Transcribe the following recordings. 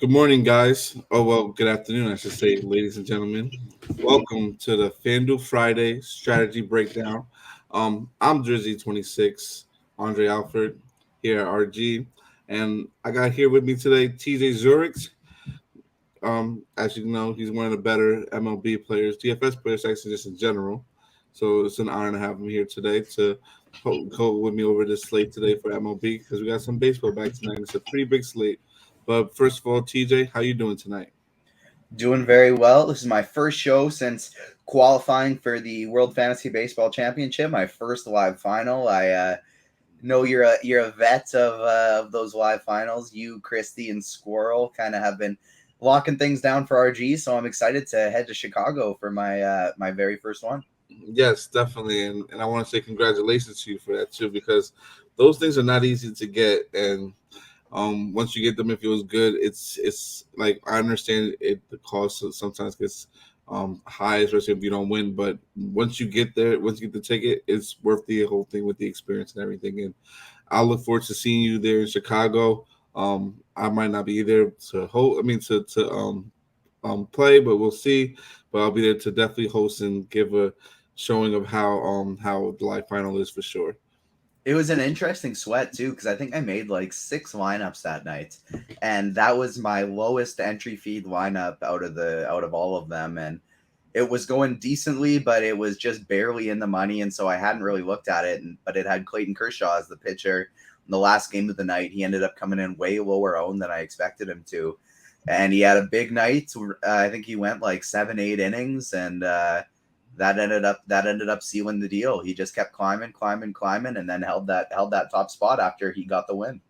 Good morning, guys. Oh, well, good afternoon, I should say, ladies and gentlemen. Welcome to the FanDuel Friday Strategy Breakdown. I'm Drizzy26, Andre Alford here at RG, and I got here with me today TJ Zwarych. As you know, he's one of the better MLB players, DFS players, actually, just in general. So it's an honor to have him here today to go with me over this slate today for MLB because we got some baseball back tonight. It's a pretty big slate. But first of all, TJ, how you doing tonight? Doing very well. This is my first show since qualifying for the World Fantasy Baseball Championship. My first live final. I know you're a vet of those live finals. You, Christy, and Squirrel kind of have been locking things down for RG. So I'm excited to head to Chicago for my very first one. Yes, definitely, and I want to say congratulations to you for that too, because those things are not easy to get, and once you get them, it feels good. It's like I understand it. The cost sometimes gets high, especially if you don't win. But once you get there, once you get the ticket, it's worth the whole thing with the experience and everything. And I look forward to seeing you there in Chicago. I might not be there to hold. I mean to play, but we'll see. But I'll be there to definitely host and give a showing of how the live final is for sure. It was an interesting sweat too, because I think I made like six lineups that night, and that was my lowest entry feed lineup out of all of them, and it was going decently, but it was just barely in the money, and so I hadn't really looked at it. But it had Clayton Kershaw as the pitcher. In the last game of the night, he ended up coming in way lower owned than I expected him to, and he had a big night. I think he went like 7-8 innings, and that ended up sealing the deal. He just kept climbing, and then held that top spot after he got the win.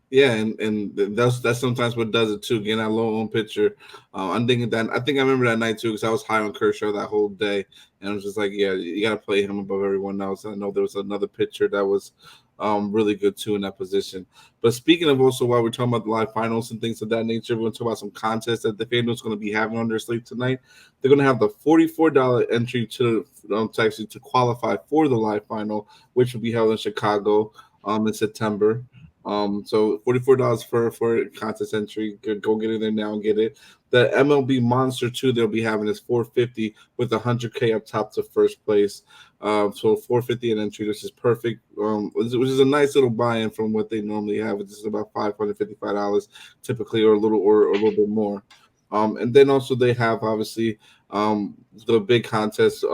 Yeah, and that's sometimes what does it too. Getting that low on pitcher, I'm thinking that I think I remember that night too because I was high on Kershaw that whole day, and I was just like, yeah, you got to play him above everyone else. And I know there was another pitcher that was really good too in that position. But speaking of also while we're talking about the live finals and things of that nature, we're going to talk about some contests that the FanDuel's going to be having on their slate tonight. They're going to have the $44 entry to qualify for the live final, which will be held in Chicago in September. So $44 for a contest entry. Go get in there now and get it. The MLB Monster 2 they'll be having is 450 with 100K up top to first place. So 450 an entry, which is perfect. Which is a nice little buy-in from what they normally have, which is about $555 typically, or a little bit more. And then also they have obviously the big contest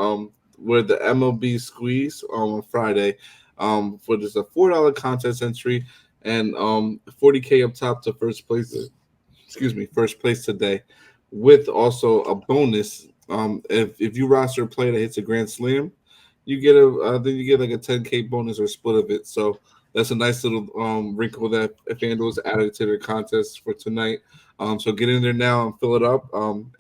where the MLB Squeeze on Friday. For just a $4 contest entry and 40K up top to first place. Excuse me, first place today, with also a bonus. If you roster a player that hits a grand slam, you get then you get like a 10K bonus or split of it. So that's a nice little wrinkle that FanDuel has added to their contest for tonight. So get in there now and fill it up.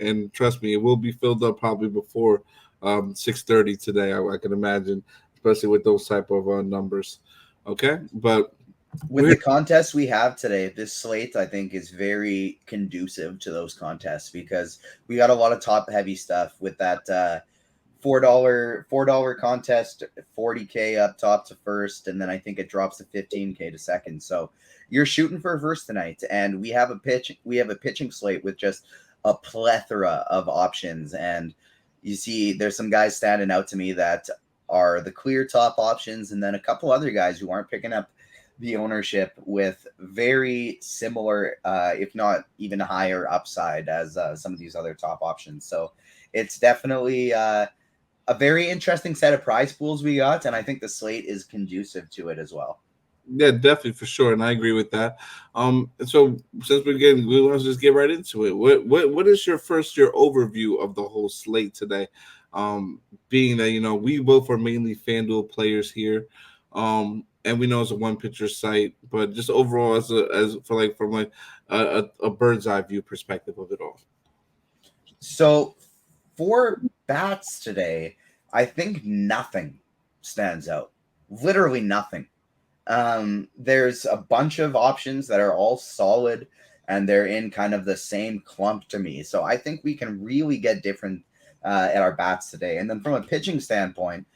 And trust me, it will be filled up probably before 6:30 today. I can imagine, especially with those type of numbers. Okay, but With the contests we have today, this slate I think is very conducive to those contests because we got a lot of top heavy stuff with that $4 contest, 40K up top to first, and then I think it drops to 15K to second. So you're shooting for a first tonight, and we have a pitching slate with just a plethora of options, and you see there's some guys standing out to me that are the clear top options, and then a couple other guys who aren't picking up the ownership with very similar, if not even higher upside as some of these other top options. So it's definitely a very interesting set of prize pools we got, and I think the slate is conducive to it as well. Yeah, definitely for sure, and I agree with that. So since we want to just get right into it. What is your overview of the whole slate today? Being that we both are mainly FanDuel players here, and we know it's a one pitcher site, but just overall as for like from like a bird's eye view perspective of it all. So for bats today, I think nothing stands out. Literally nothing. There's a bunch of options that are all solid and they're in kind of the same clump to me. So I think we can really get different at our bats today. And then from a pitching standpoint,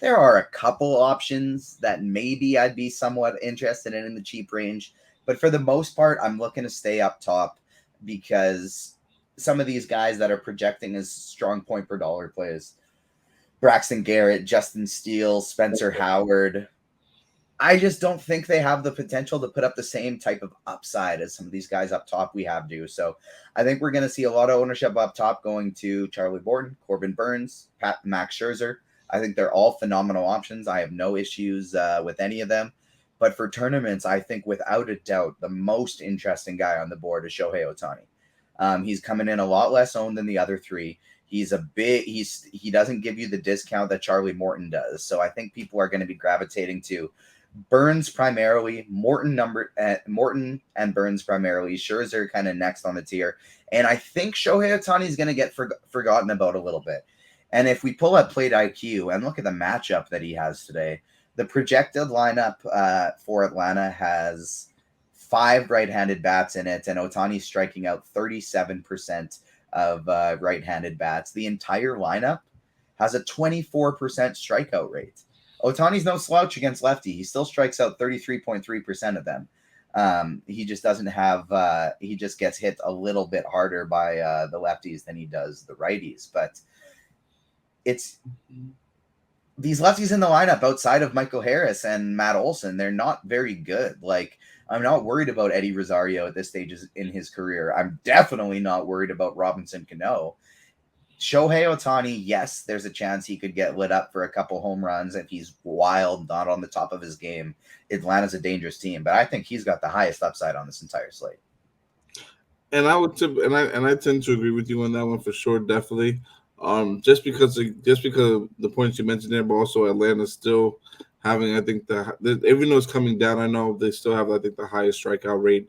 there are a couple options that maybe I'd be somewhat interested in the cheap range. But for the most part, I'm looking to stay up top. because some of these guys that are projecting as strong point per dollar plays, Braxton Garrett, Justin Steele, Spencer Howard, I just don't think they have the potential to put up the same type of upside as some of these guys up top we have do. So I think we're going to see a lot of ownership up top going to Charlie Morton, Corbin Burns, Max Scherzer. I think they're all phenomenal options. I have no issues with any of them. But for tournaments, I think without a doubt, the most interesting guy on the board is Shohei Ohtani. He's coming in a lot less owned than the other three. He doesn't give you the discount that Charlie Morton does. So I think people are going to be gravitating to Burns primarily, Morton and Burns primarily. Scherzer kind of next on the tier. And I think Shohei Ohtani is going to get forgotten about a little bit. And if we pull up Plate IQ and look at the matchup that he has today, the projected lineup for Atlanta has 5 right-handed bats in it, and Ohtani's striking out 37% of right-handed bats. The entire lineup has a 24% strikeout rate. Ohtani's no slouch against lefty. He still strikes out 33.3% of them. He just doesn't have he just gets hit a little bit harder by the lefties than he does the righties. But it's these lefties in the lineup outside of Michael Harris and Matt Olson, they're not very good. Like, I'm not worried about Eddie Rosario at this stage in his career. I'm definitely not worried about Robinson Cano. Shohei Ohtani, yes, there's a chance he could get lit up for a couple home runs if he's wild, not on the top of his game. Atlanta's a dangerous team, but I think he's got the highest upside on this entire slate. And I tend to agree with you on that one for sure, definitely. Just because of the points you mentioned there, but also Atlanta's still having, I think, even though it's coming down, I know they still have, I think, the highest strikeout rate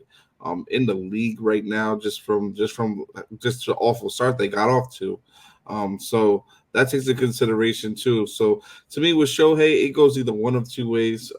in the league right now, just from the awful start they got off to. So that takes into consideration too. So to me, with Shohei, it goes either one of two ways.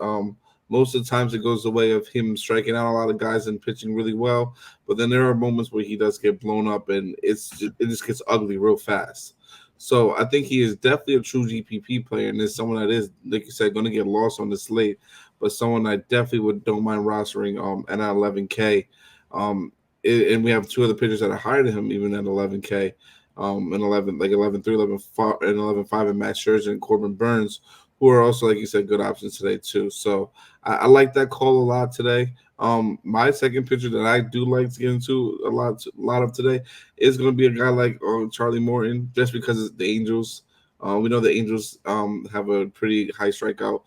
Most of the times it goes the way of him striking out a lot of guys and pitching really well, but then there are moments where he does get blown up and it just gets ugly real fast. So I think he is definitely a true GPP player, and is someone that is, like you said, going to get lost on the slate, but someone I definitely don't mind rostering at 11K. And we have 2 other pitchers that are higher than him, even at 11K. And 11, like 11-3, 11-5, and 11-5, and Matt Scherzer and Corbin Burns, who are also, like you said, good options today too. So I like that call a lot today. My second pitcher that I do like to get into a lot of today is going to be a guy like Charlie Morton, just because it's the Angels. We know the Angels have a pretty high strikeout,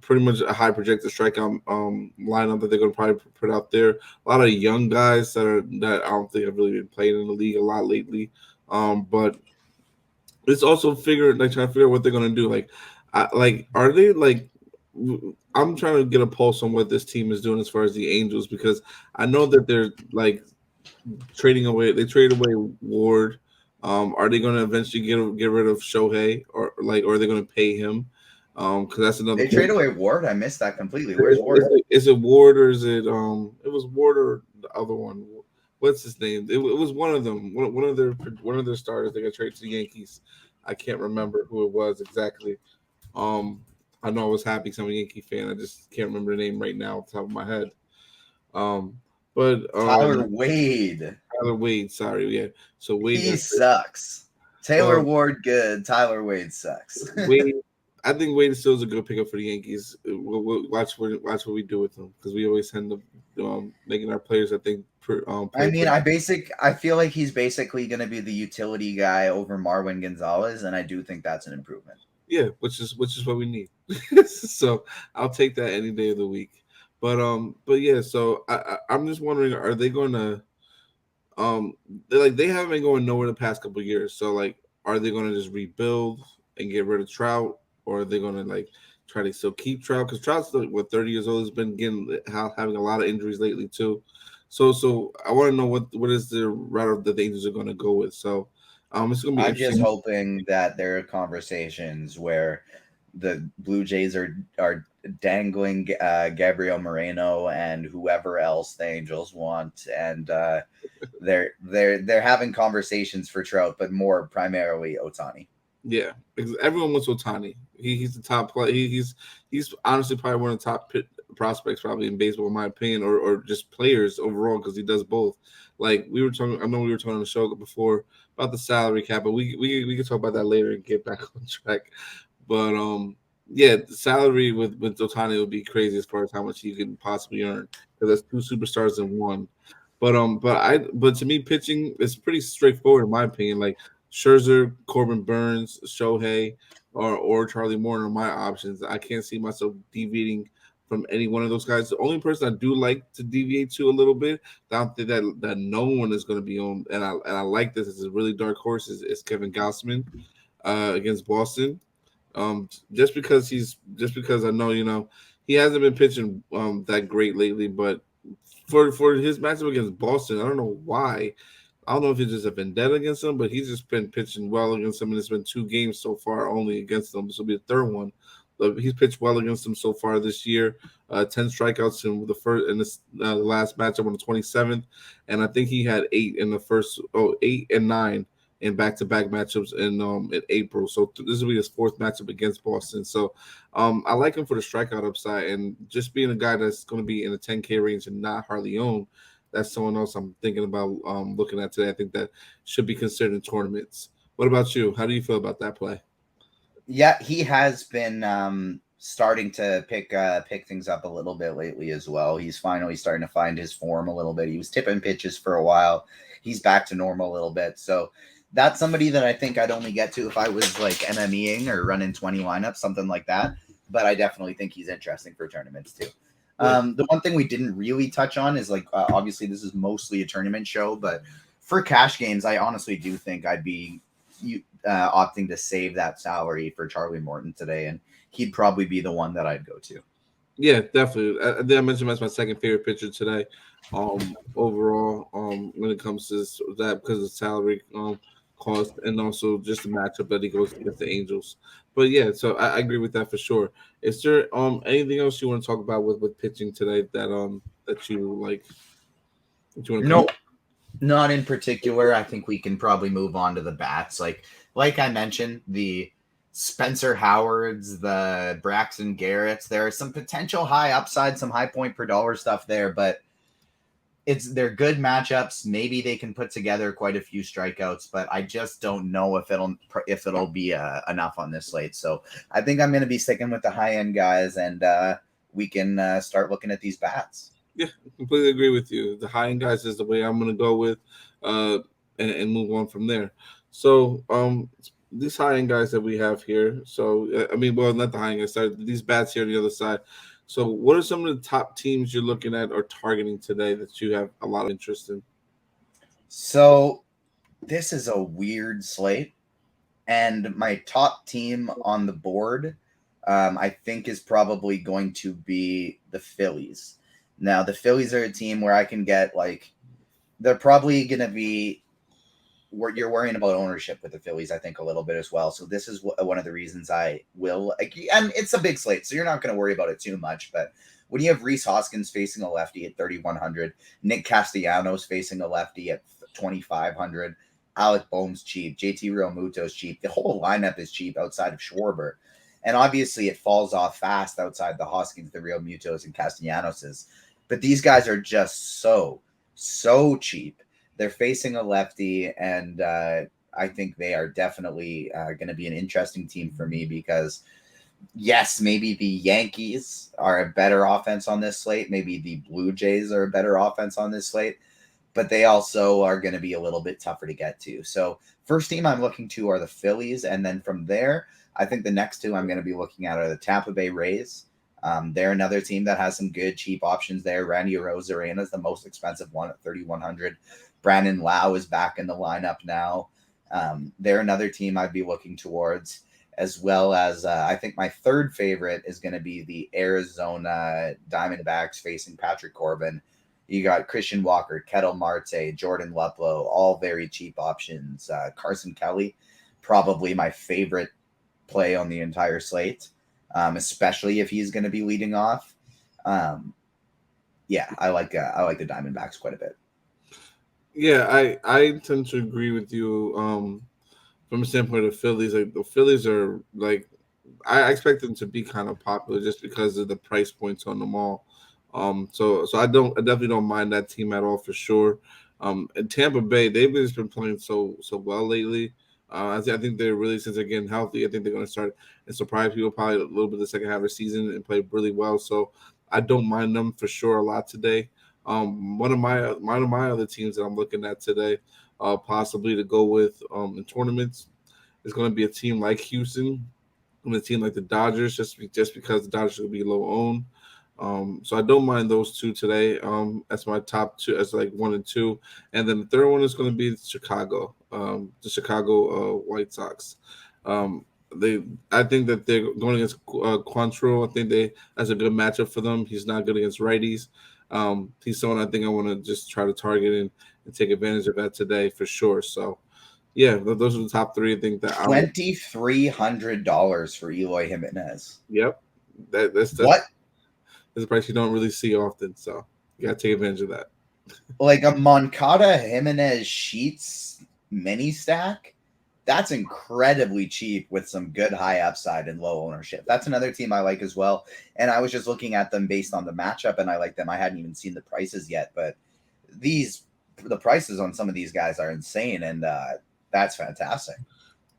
pretty much a high projected strikeout lineup that they're going to probably put out there. A lot of young guys that I don't think have really been playing in the league a lot lately. But it's also trying to figure out what they're going to do. Are they like? I'm trying to get a pulse on what this team is doing as far as the Angels, because I know that they're like trading away. They traded away Ward. Are they going to eventually get rid of Shohei, or are they going to pay him? Because that's another. They trade away Ward. I missed that completely. Where's Ward? Is it Ward, or is it It was Ward or the other one. What's his name? It was one of them. One of their starters. They got traded to the Yankees. I can't remember who it was exactly. I know I was happy because I'm a Yankee fan. I just can't remember the name right now off the top of my head. But Tyler Wade. Tyler Wade, sorry, yeah. So Wade, he sucks. Taylor Ward good. Tyler Wade sucks. Wade, I think Wade still is a good pickup for the Yankees. We'll watch what we do with them, because we always end up making our players, I think. I feel like he's basically going to be the utility guy over Marwin Gonzalez, and I do think that's an improvement. Yeah, which is what we need. So I'll take that any day of the week. But yeah. So I'm just wondering, are they going to they haven't been going nowhere the past couple of years. So are they going to just rebuild and get rid of Trout, or are they going to try to still keep Trout? Because Trout's 30 years old, has been having a lot of injuries lately too. So I want to know what is the route that the Angels are going to go with. So it's going to be. I'm just hoping that there are conversations where the Blue Jays are dangling Gabriel Moreno and whoever else the Angels want, and they're having conversations for Trout, but more primarily Ohtani. Yeah, everyone wants Ohtani. He's the top player. He's honestly probably one of the top prospects probably in baseball, in my opinion, or just players overall, because he does both. Like we were talking, I know we were talking on the show before about the salary cap, but we can talk about that later and get back on track. But yeah, the salary with Otani would be crazy as far as how much he could possibly earn, because that's two superstars in one. But to me, pitching is pretty straightforward in my opinion. Like Scherzer, Corbin Burns, Shohei, or Charlie Morton are my options. I can't see myself deviating from any one of those guys. The only person I do like to deviate to a little bit, that I don't think that no one is going to be on, and I like this. It's a really dark horse. Is Kevin Gausman against Boston. Just because I know he hasn't been pitching that great lately, but for his matchup against Boston, I don't know why. I don't know if it's just a vendetta against him, but he's just been pitching well against him, and it's been 2 games so far only against them. This will be the third one. But he's pitched well against them so far this year. 10 strikeouts in the last matchup on the 27th, and I think he had 8 and 9 in back-to-back matchups in April. So this will be his fourth matchup against Boston. So I like him for the strikeout upside, and just being a guy that's going to be in the 10K range and not hardly owned. That's someone else I'm thinking about looking at today. I think that should be considered in tournaments. What about you? How do you feel about that play? Yeah, he has been starting to pick things up a little bit lately as well. He's finally starting to find his form a little bit. He was tipping pitches for a while. He's back to normal a little bit. So that's somebody that I think I'd only get to if I was like MMEing or running 20 lineups, something like that. But I definitely think he's interesting for tournaments too. The one thing we didn't really touch on is like obviously this is mostly a tournament show, but for cash games, I honestly do think I'd be opting to save that salary for Charlie Morton today, and he'd probably be the one that I'd go to. Yeah, definitely. I mentioned him as my second favorite pitcher today. Overall, when it comes to that, because of salary cost and also just the matchup that he goes against the Angels. But yeah, so I agree with that for sure. Is there anything else you want to talk about with pitching today that you like that you want to cover? No, not in particular. I think we can probably move on to the bats. Like I mentioned, the Spencer Howards, the Braxton Garretts. There are some potential high upside, some high point per dollar stuff there, but they're good matchups. Maybe they can put together quite a few strikeouts, but I just don't know if it'll be enough on this slate. So I think I'm going to be sticking with the high end guys, and we can start looking at these bats. Yeah, completely agree with you. The high end guys is the way I'm going to go with, and move on from there. So, these high end guys that we have here. So, I mean, well, not the high end guys. Sorry, these bats here on the other side. So, what are some of the top teams you're looking at or targeting today that you have a lot of interest in? So this is a weird slate, and my top team on the board, I think, is probably going to be the Phillies. Now, the Phillies are a team where I can get they're probably going to be where you're worrying about ownership with the Phillies, I think, a little bit as well. So this is one of the reasons I will, and it's a big slate, so you're not going to worry about it too much. But when you have Rhys Hoskins facing a lefty at 3,100, Nick Castellanos facing a lefty at 2,500, Alec Boehm's cheap, JT Realmuto's cheap. The whole lineup is cheap outside of Schwarber. And obviously it falls off fast outside the Hoskins, the Realmutos, and Castellanoses. But these guys are just so cheap. They're facing a lefty, and I think they are definitely going to be an interesting team for me because, yes, maybe the Yankees are a better offense on this slate. Maybe the Blue Jays are a better offense on this slate, but they also are going to be a little bit tougher to get to. So first team I'm looking to are the Phillies, and then from there, I think the next two I'm going to be looking at are the Tampa Bay Rays. They're another team that has some good cheap options there. Randy Arozarena is the most expensive one at 3,100. Brandon Lau is back in the lineup now. They're another team I'd be looking towards, as well as I think my third favorite is going to be the Arizona Diamondbacks facing Patrick Corbin. You got Christian Walker, Kettle Marte, Jordan Luplow, all very cheap options. Carson Kelly, probably my favorite play on the entire slate, especially if he's going to be leading off. Yeah, I like the Diamondbacks quite a bit. Yeah, I tend to agree with you. From a standpoint of Phillies, like the Phillies are like I expect them to be kind of popular just because of the price points on them all. So I definitely don't mind that team at all for sure. And Tampa Bay, they've just been playing so well lately. I think they're really, since they're getting healthy, I think they're going to start and surprise people probably a little bit the second half of the season and play really well. So I don't mind them for sure a lot today. One of my other teams that I'm looking at today, possibly to go with in tournaments, is going to be a team like Houston and a team like the Dodgers, just because the Dodgers will be low owned. So I don't mind those two today. That's my top two, as like 1 and 2, and then the third one is going to be Chicago, the Chicago White Sox. Um, I think that they're going against Quantrill. I think that's a good matchup for them. He's not good against righties. He's someone I think I want to just try to target and take advantage of that today for sure. So yeah, those are the top three. I think that I'm. $2,300 for Eloy Jimenez. Yep, that's What? It's a price you don't really see often, so you gotta take advantage of that. Like a Moncada Jimenez Sheets mini stack? That's incredibly cheap with some good high upside and low ownership. That's another team I like as well. And I was just looking at them based on the matchup, and I like them. I hadn't even seen the prices yet, but the prices on some of these guys are insane, and that's fantastic.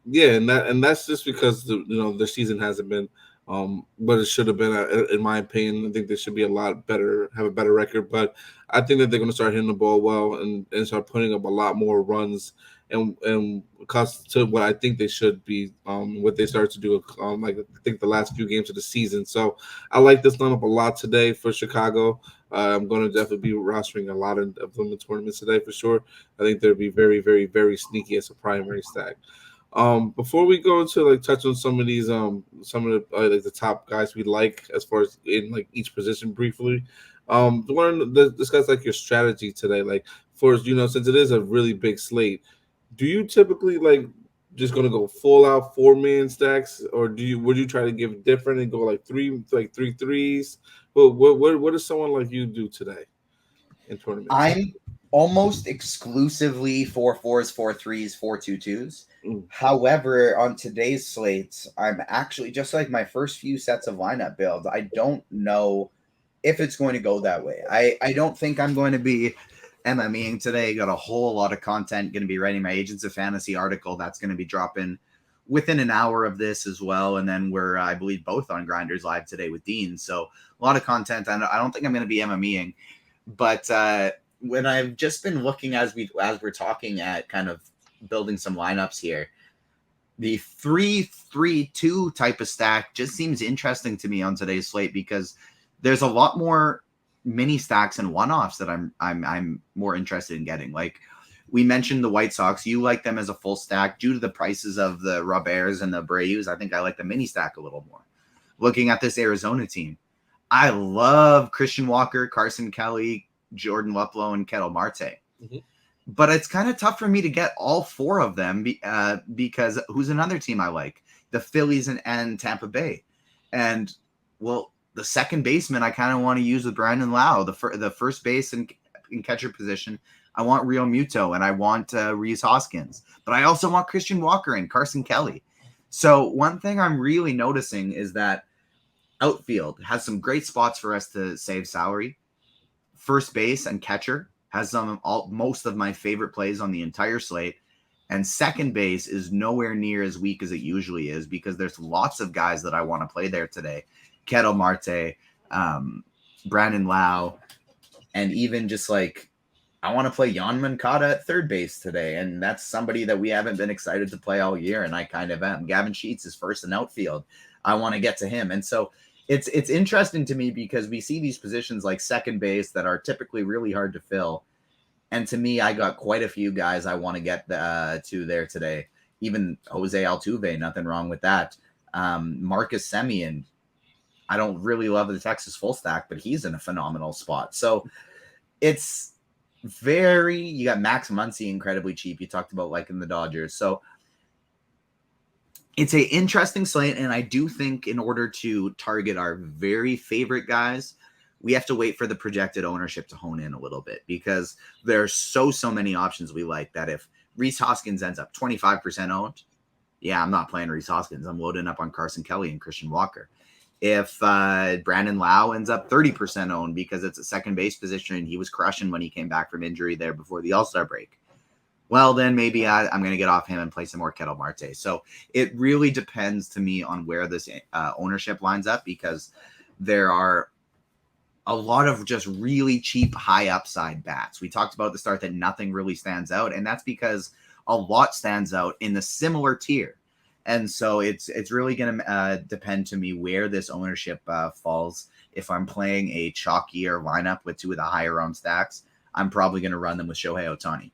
Yeah, and that's just because their season hasn't been what it should have been. In my opinion, I think they should be a lot better, have a better record. But I think that they're going to start hitting the ball well and start putting up a lot more runs and cause to what I think they should be. What they started to do, like I think the last few games of the season. So I like this lineup a lot today for Chicago. I'm going to definitely be rostering a lot of them in tournaments today for sure. I think they'll be very, very, very sneaky as a primary stack. Before we go into like touch on some of these some of the like the top guys we like as far as in like each position briefly, I want to discuss like your strategy today. Like for since it is a really big slate, do you typically like just gonna go full out 4-man stacks, or would you try to give different and go like three threes? But what does someone like you do today in tournaments? I'm almost exclusively 4 4s, 4 3s, 4 2 2s. Mm. However, on today's slates, I'm actually just like my first few sets of lineup builds. I don't know if it's going to go that way. I don't think I'm going to be MMEing today. Got a whole lot of content. Going to be writing my Agents of Fantasy article that's going to be dropping within an hour of this as well. And then we're, I believe, both on Grinders Live today with Dean. So a lot of content. And I don't think I'm going to be MMEing. But when I've just been looking as we're talking at kind of building some lineups here, the 3-3-2 type of stack just seems interesting to me on today's slate because there's a lot more mini stacks and one-offs that I'm more interested in getting. Like we mentioned the White Sox, you like them as a full stack due to the prices of the Roberts and the Abreu's. I think I like the mini stack a little more. Looking at this Arizona team, I love Christian Walker, Carson Kelly, Jordan Luplow, and Ketel Marte. Mm-hmm. But it's kind of tough for me to get all four of them because who's another team I like? The Phillies and Tampa Bay. And, well, the second baseman I kind of want to use with Brandon Lau. The first base and catcher position, I want Real Muto and I want Rhys Hoskins. But I also want Christian Walker and Carson Kelly. So one thing I'm really noticing is that outfield has some great spots for us to save salary. First base and catcher has most of my favorite plays on the entire slate. And second base is nowhere near as weak as it usually is because there's lots of guys that I want to play there today. Ketel Marte, Brandon Lau, and even just like I want to play Yoan Moncada at third base today. And that's somebody that we haven't been excited to play all year. And I kind of am. Gavin Sheets is first in outfield. I want to get to him. And so it's interesting to me because we see these positions like second base that are typically really hard to fill. And to me, I got quite a few guys I want to get to there today. Even Jose Altuve, nothing wrong with that. Marcus Semien, I don't really love the Texas full stack, but he's in a phenomenal spot. So it's you got Max Muncy incredibly cheap. You talked about liking the Dodgers. So it's an interesting slate, and I do think in order to target our very favorite guys, we have to wait for the projected ownership to hone in a little bit because there's so many options we like that if Rhys Hoskins ends up 25% owned, yeah, I'm not playing Rhys Hoskins. I'm loading up on Carson Kelly and Christian Walker. If Brandon Lau ends up 30% owned because it's a second base position and he was crushing when he came back from injury there before the All-Star break, well, then maybe I'm going to get off him and play some more Kettle Marte. So it really depends to me on where this ownership lines up, because there are a lot of just really cheap, high upside bats. We talked about at the start that nothing really stands out, and that's because a lot stands out in the similar tier. And so it's really going to depend to me where this ownership falls. If I'm playing a chalkier lineup with two of the higher owned stacks, I'm probably going to run them with Shohei Ohtani.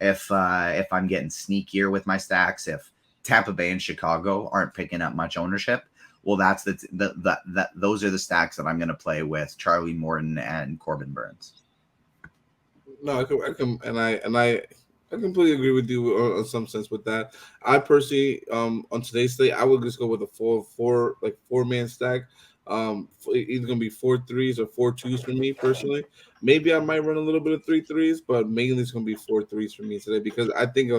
If I'm getting sneakier with my stacks, if Tampa Bay and Chicago aren't picking up much ownership, well, that's those are the stacks that I'm going to play with Charlie Morton and Corbin Burns. No, I completely agree with you in some sense with that. I personally, on today's slate, I would just go with a four-man stack. Either gonna be 4 3s or 4 2s for me personally. Maybe I might run a little bit of 3 3s, but mainly it's gonna be 4 3s for me today, because I think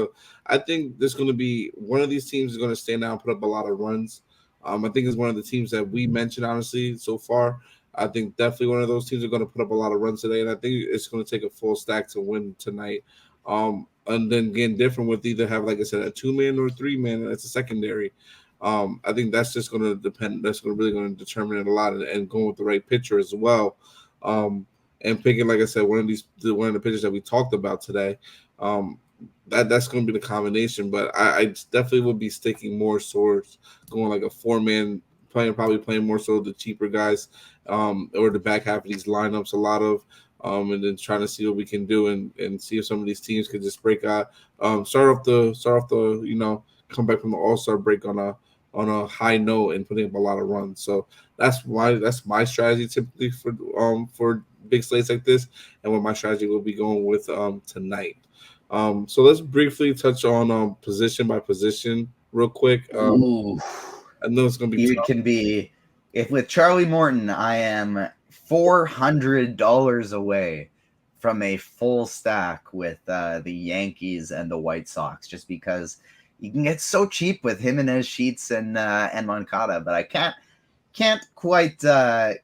there's gonna be one of these teams is gonna stand out and put up a lot of runs. I think it's one of the teams that we mentioned, honestly, so far. I think definitely one of those teams are going to put up a lot of runs today, and I think it's going to take a full stack to win tonight. And then again, different with either have, like I said, a 2-man or 3-man, and it's a secondary. I think that's just going to depend. That's really going to determine it a lot, and going with the right pitcher as well. And picking, like I said, one of the pitchers that we talked about today. That's going to be the combination, but I definitely would be sticking more towards going like a 4-man, probably playing more so the cheaper guys, or the back half of these lineups a lot of, and then trying to see what we can do and see if some of these teams could just break out, start off the come back from the All-Star break on a high note and putting up a lot of runs. So that's my strategy typically for big slates like this, and what my strategy will be going with tonight. So let's briefly touch on position by position real quick. I know it's gonna be tough. Can be, if with Charlie Morton, I am $400 away from a full stack with the Yankees and the White Sox, just because you can get so cheap with Jimenez, Sheets, and Moncada, but I can't quite get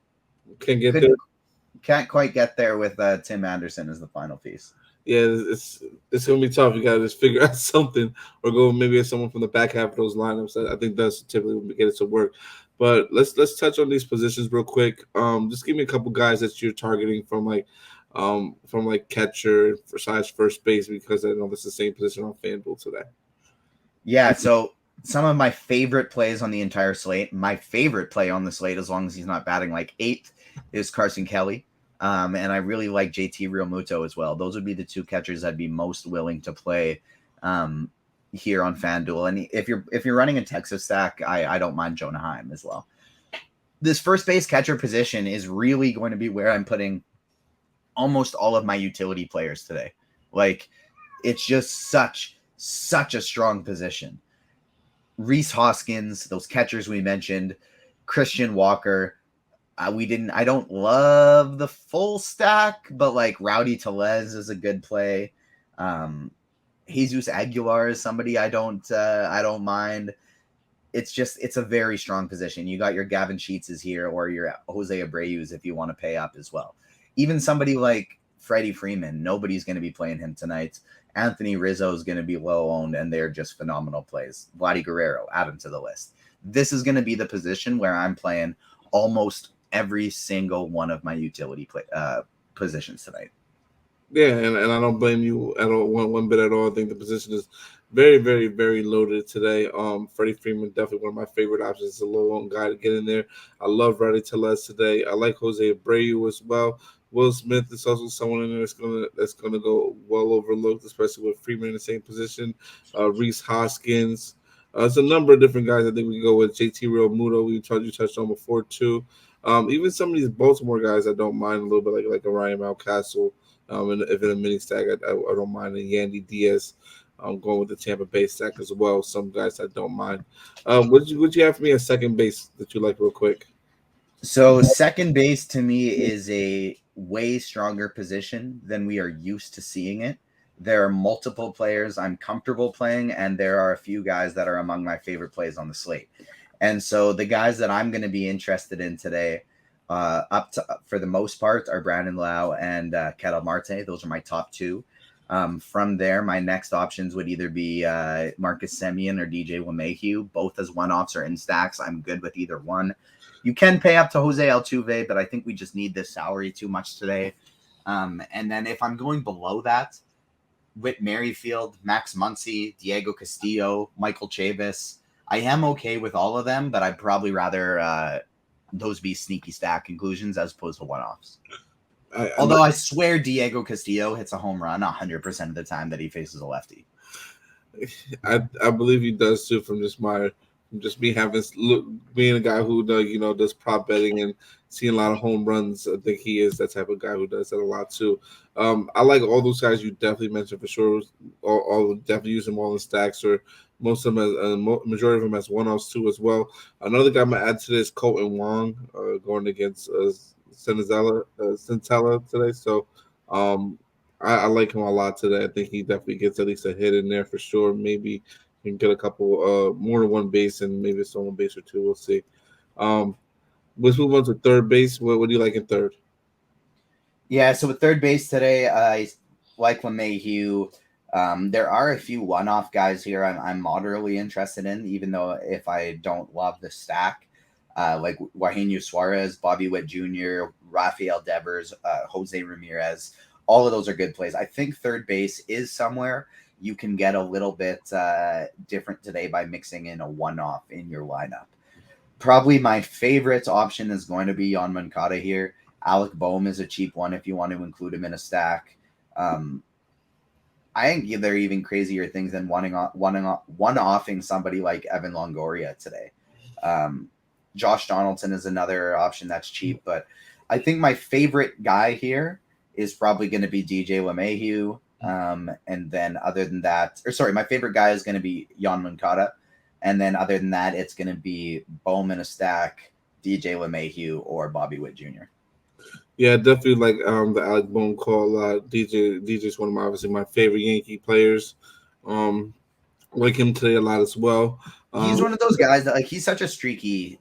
there with Tim Anderson as the final piece. Yeah, it's gonna be tough. You gotta just figure out something, or go maybe as someone from the back half of those lineups. I think that's typically when we get it to work. But let's touch on these positions real quick. Just give me a couple guys that you're targeting from catcher / first base, because I know that's the same position on FanDuel today. Yeah, so some of my favorite plays on the entire slate. My favorite play on the slate, as long as he's not batting like 8th, is Carson Kelly. And I really like JT Realmuto as well. Those would be the two catchers I'd be most willing to play here on FanDuel. And if you're running a Texas stack, I don't mind Jonah Heim as well. This first base catcher position is really going to be where I'm putting almost all of my utility players today. Like, it's just such a strong position. Rhys Hoskins, those catchers we mentioned, Christian Walker. I don't love the full stack, but like Rowdy Tellez is a good play. Jesus Aguilar is somebody I don't mind. It's a very strong position. You got your Gavin Sheets is here, or your Jose Abreu's if you want to pay up as well. Even somebody like Freddie Freeman, nobody's going to be playing him tonight. Anthony Rizzo is going to be low owned, and they're just phenomenal plays. Vladdy Guerrero, add him to the list. This is going to be the position where I'm playing almost every single one of my utility positions tonight. Yeah, and I don't blame you at all, one bit at all. I think the position is very, very, very loaded today. Freddie Freeman, definitely one of my favorite options. It's a low-owned guy to get in there. I love Rowdy Tellez today. I like Jose Abreu as well. Will Smith is also someone in there that's gonna go well overlooked, especially with Freeman in the same position. Rhys Hoskins. There's a number of different guys I think we can go with. JT Realmuto, you touched on before too. Even some of these Baltimore guys I don't mind a little bit, like a Ryan Mountcastle. And if in a mini stack, I don't mind a Yandy Diaz. I'm going with the Tampa Bay stack as well. Some guys I don't mind. Would you have for me a second base that you like real quick? So second base to me is a way stronger position than we are used to seeing it. There are multiple players I'm comfortable playing, and there are a few guys that are among my favorite plays on the slate. And so the guys that I'm going to be interested in today, for the most part, are Brandon Lau and Kettle Marte. Those are my top two. From there, my next options would either be Marcus Semien or DJ LeMahieu, both as one-offs or in stacks. I'm good with either one. You can pay up to Jose Altuve, but I think we just need this salary too much today. And then if I'm going below that, Whit Merrifield, Max Muncy, Diego Castillo, Michael Chavis, I am okay with all of them, but I'd probably rather those be sneaky stack conclusions as opposed to one-offs. Although I swear Diego Castillo hits a home run 100% of the time that he faces a lefty. I believe he does too, from just me being a guy who does prop betting and seeing a lot of home runs. I think he is that type of guy who does that a lot too. I like all those guys you definitely mentioned for sure. All definitely use them all in stacks, or most of them as majority of them as one-offs too as well. Another guy I'm gonna add to this, Colton Wong, going against Centella today. So I like him a lot today. I think he definitely gets at least a hit in there for sure. Maybe he can get a couple more than one base and maybe a stolen base or two. We'll see. Let's move on to third base. What do you like in third? Yeah, so with third base today, I like LeMahieu. There are a few one-off guys here I'm moderately interested in, even though if I don't love the stack, like Eugenio Suarez, Bobby Witt Jr., Rafael Devers, Jose Ramirez. All of those are good plays. I think third base is somewhere you can get a little bit different today by mixing in a one-off in your lineup. Probably my favorite option is going to be Yoan Moncada here. Alec Boehm is a cheap one if you want to include him in a stack. I think there are even crazier things than one-offing somebody like Evan Longoria today. Josh Donaldson is another option that's cheap, but I think my favorite guy here is probably going to be DJ LeMahieu. And then other than that, my favorite guy is going to be Yoan Moncada. And then other than that, it's going to be Bowman a stack, DJ LeMahieu, or Bobby Witt Jr. Yeah, definitely like the Alec Boehm call. DJ's one of obviously my favorite Yankee players. Like him today a lot as well. He's one of those guys that he's such a streaky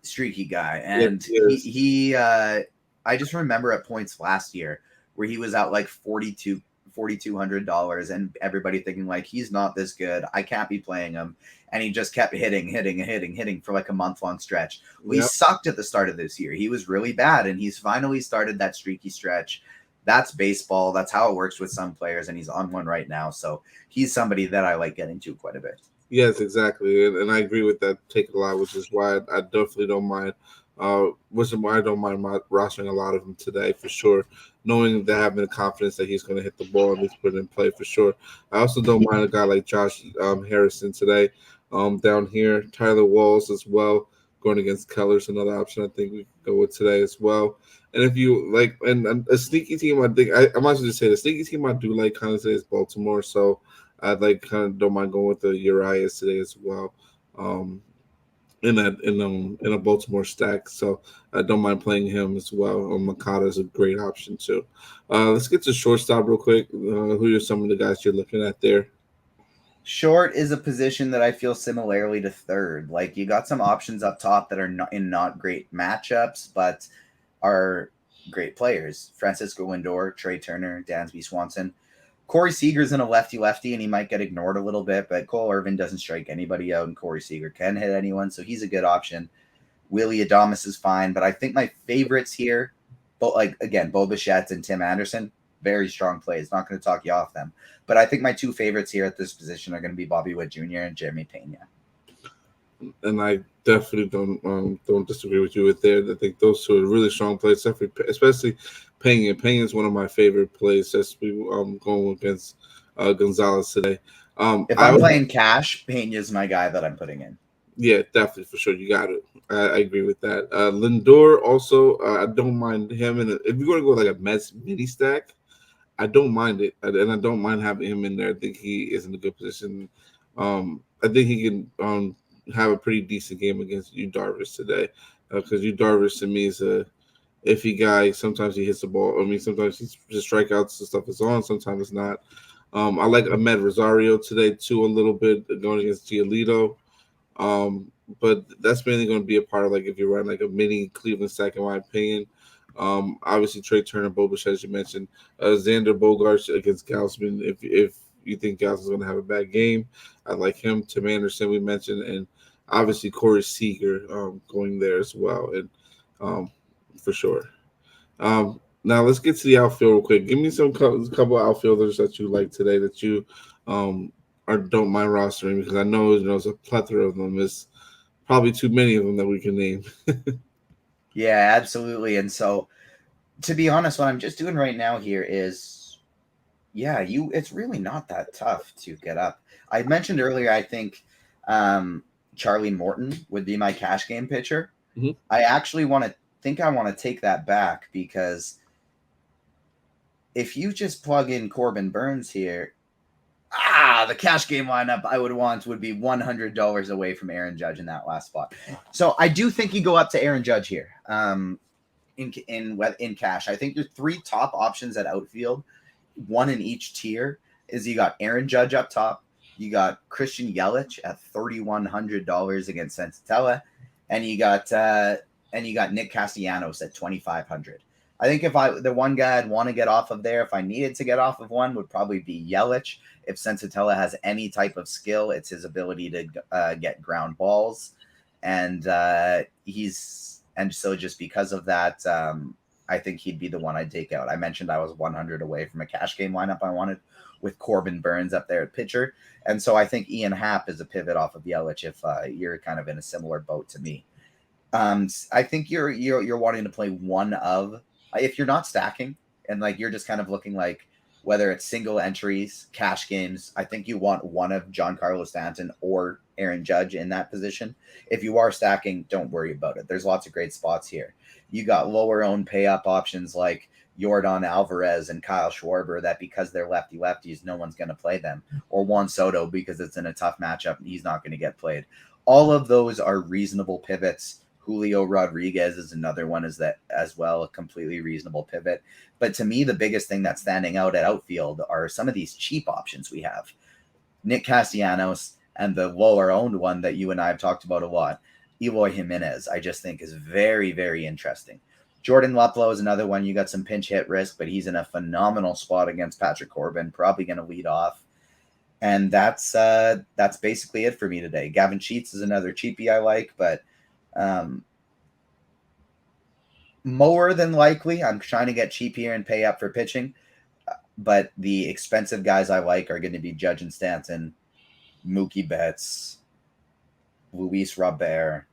guy, and he I just remember at points last year where he was out like $4,200, and everybody thinking he's not this good. I can't be playing him, and he just kept hitting for like a month-long stretch. We sucked at the start of this year. He was really bad, and he's finally started that streaky stretch. That's baseball. That's how it works with some players, and he's on one right now. So he's somebody that I like getting to quite a bit. Yes, exactly, and I agree with that take a lot, which is why I definitely don't mind. Which is why I don't mind rostering a lot of them today for sure, knowing that having the confidence that he's going to hit the ball and at least put it in play for sure. I also don't mind a guy like Josh Harrison today. Down here, Tyler Walls as well, going against Keller's another option I think we can go with today as well. And if you like, and a sneaky team, I think I might just say the sneaky team I do like kind of today is Baltimore. So I'd don't mind going with the Urias today as well. In a Baltimore stack, so I don't mind playing him as well. Makata is a great option too. Let's get to shortstop real quick. Who are some of the guys you're looking at there? Short is a position that I feel similarly to third. Like you got some options up top that are not great matchups, but are great players. Francisco Lindor, Trey Turner, Dansby Swanson. Corey Seager's in a lefty-lefty, and he might get ignored a little bit, but Cole Irvin doesn't strike anybody out, and Corey Seager can hit anyone, so he's a good option. Willie Adames is fine, but I think my favorites here, Bo Bichette and Tim Anderson, very strong plays. Not going to talk you off them, but I think my two favorites here at this position are going to be Bobby Witt Jr. and Jeremy Pena. And I definitely don't disagree with you with there. I think those two are really strong plays, especially Pena. Pena is one of my favorite plays. That's going against Gonzalez today. If I'm playing cash, Pena is my guy that I'm putting in. Yeah, definitely for sure. You got it. I agree with that. Lindor also, I don't mind him. And if you're going to go like a Mets mini stack, I don't mind it, and I don't mind having him in there. I think he is in a good position. I think he can have a pretty decent game against Yu Darvish today, because Yu Darvish to me is a iffy guy. Sometimes he hits the ball. I mean, sometimes he's just strikeouts and stuff is on. Sometimes it's not. I like Ahmed Rosario today too a little bit going against Giolito. But that's mainly going to be a part of like if you run like a mini Cleveland stack, in my opinion. Obviously Trey Turner, Bobish, as you mentioned, Xander Bogaerts against Gausman. If you think Gausman's going to have a bad game, I like him. Tim Anderson, we mentioned, and obviously Corey Seager going there as well, and for sure. Now let's get to the outfield real quick. Give me some couple outfielders that you like today that you or don't mind rostering because I know there's a plethora of them. There's probably too many of them that we can name. Yeah, absolutely. And so, to be honest, what I'm just doing right now here is, yeah, it's really not that tough to get up. I mentioned earlier, I think Charlie Morton would be my cash game pitcher. Mhm. I actually want to take that back because if you just plug in Corbin Burns here, the cash game lineup I would want would be $100 away from Aaron Judge in that last spot. So I do think you go up to Aaron Judge here. In cash, I think your three top options at outfield, one in each tier, is you got Aaron Judge up top, you got Christian Yelich at $3,100 against Sensatella, and you got Nick Castellanos at $2,500. I think the one guy I'd want to get off of there, if I needed to get off of one, would probably be Yelich. If Sensatella has any type of skill, it's his ability to get ground balls, and so just because of that, I think he'd be the one I'd take out. I mentioned I was 100 away from a cash game lineup I wanted with Corbin Burns up there at pitcher, and so I think Ian Happ is a pivot off of Yelich if you're kind of in a similar boat to me. I think you're wanting to play one of, if you're not stacking and like you're just kind of looking like whether it's single entries, cash games, I think you want one of Giancarlo Stanton or Aaron Judge in that position. If you are stacking, don't worry about it. There's lots of great spots here. You got lower owned pay up options like Yordan Alvarez and Kyle Schwarber that because they're lefties, no one's going to play them. Or Juan Soto because it's in a tough matchup and he's not going to get played. All of those are reasonable pivots. Julio Rodriguez is another one as well, a completely reasonable pivot. But to me, the biggest thing that's standing out at outfield are some of these cheap options we have. Nick Castellanos and the lower owned one that you and I have talked about a lot, Eloy Jimenez, I just think is very, very interesting. Jordan Luplow is another one. You got some pinch hit risk, but he's in a phenomenal spot against Patrick Corbin, probably going to lead off. And that's basically it for me today. Gavin Sheets is another cheapie I like, but more than likely, I'm trying to get cheap here and pay up for pitching. But the expensive guys I like are going to be Judge and Stanton, Mookie Betts, Luis Robert.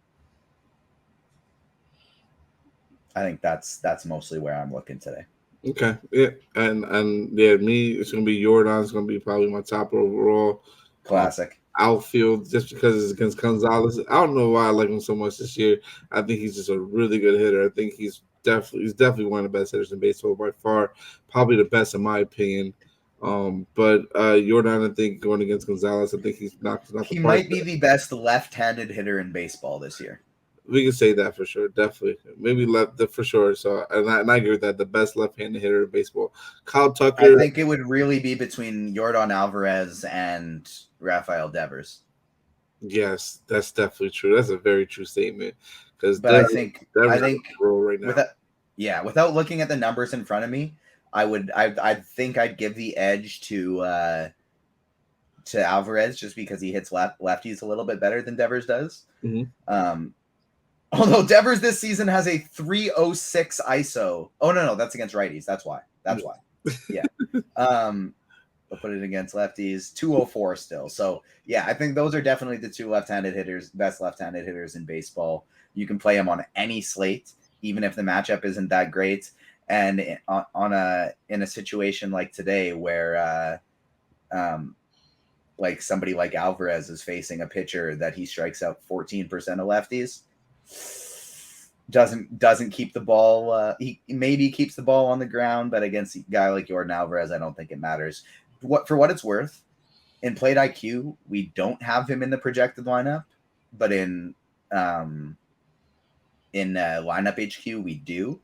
I think that's mostly where I'm looking today. Okay, yeah, and yeah, me, it's gonna be Jordan. It's gonna be probably my top overall. Classic. Outfield just because it's against Gonzalez. I don't know why I like him so much this year. I think he's just a really good hitter. I think he's definitely one of the best hitters in baseball by far, probably the best in my opinion. But Jordan, I think going against Gonzalez, I think he's not the He park. might be the best left-handed hitter in baseball this year. We can say that for sure, definitely. Maybe left for sure. So, and I agree with that. The best left-handed hitter in baseball, Kyle Tucker. I think it would really be between Yordan Alvarez and Rafael Devers. Yes, that's definitely true. That's a very true statement. But I think right now. Without looking at the numbers in front of me, I think I'd give the edge to Alvarez just because he hits lefties a little bit better than Devers does. Mm-hmm. Although Devers this season has a 306 ISO. Oh no, that's against righties. That's why. Yeah. I'll put it against lefties. 204 still. So yeah, I think those are definitely the two left-handed hitters, best left-handed hitters in baseball. You can play them on any slate, even if the matchup isn't that great. And in a situation like today where like somebody like Alvarez is facing a pitcher that he strikes out 14% of lefties, doesn't keep the ball. He maybe keeps the ball on the ground, but against a guy like Yordan Alvarez, I don't think it matters. For what it's worth, in Plate IQ, we don't have him in the projected lineup, but in lineup HQ we do.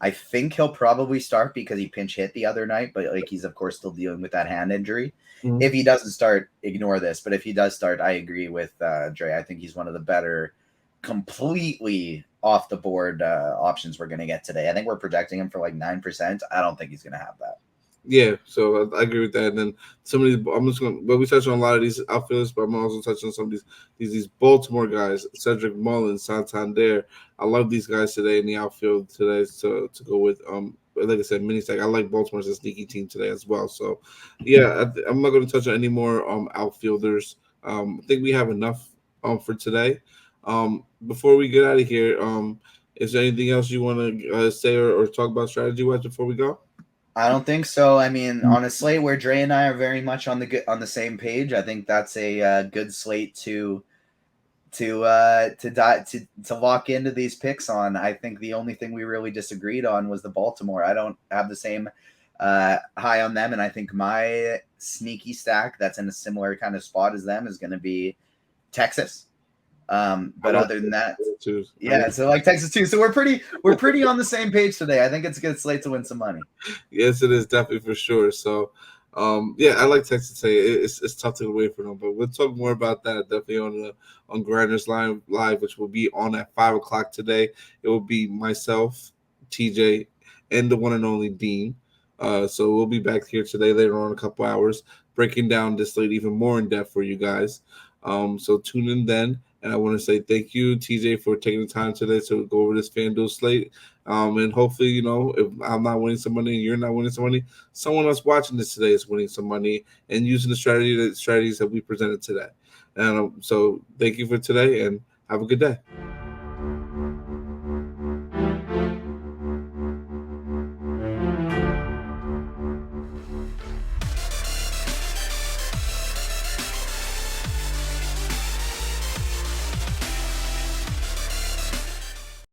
I think he'll probably start because he pinch hit the other night, but like he's of course still dealing with that hand injury. Mhm. If he doesn't start, ignore this. But if he does start, I agree with Dre. I think he's one of the better, completely off the board options we're going to get today. I think we're projecting him for like 9%. I don't think he's going to have that. Yeah, so I agree with that. And then some of these, I'm just going. But we touched on a lot of these outfielders, but I'm also touching on some of these Baltimore guys, Cedric Mullins, Santander. I love these guys today in the outfield today. To go with like I said, mini stack. I like Baltimore as a sneaky team today as well. So yeah, I'm not going to touch on any more outfielders. I think we have enough for today. Before we get out of here, is there anything else you want to say or talk about strategy wise before we go? I don't think so. I mean, on a slate where Dre and I are very much on the same page, I think that's a good slate to lock into these picks on. I think the only thing we really disagreed on was the Baltimore. I don't have the same high on them, and I think my sneaky stack that's in a similar kind of spot as them is going to be Texas. But other than that, yeah, so like Texas too. So we're pretty on the same page today. I think it's a good slate to win some money. Yes, it is definitely for sure. So, yeah, I like Texas today. It's tough to wait for them, but we'll talk more about that definitely on Grinders Live, which will be on at 5:00 today. It will be myself, TJ, and the one and only Dean. So we'll be back here today later on in a couple hours, breaking down this slate even more in depth for you guys. So tune in then. And I want to say thank you, TJ, for taking the time today to go over this FanDuel slate. And hopefully, if I'm not winning some money and you're not winning some money, someone else watching this today is winning some money and using the strategies that we presented today. And so thank you for today and have a good day.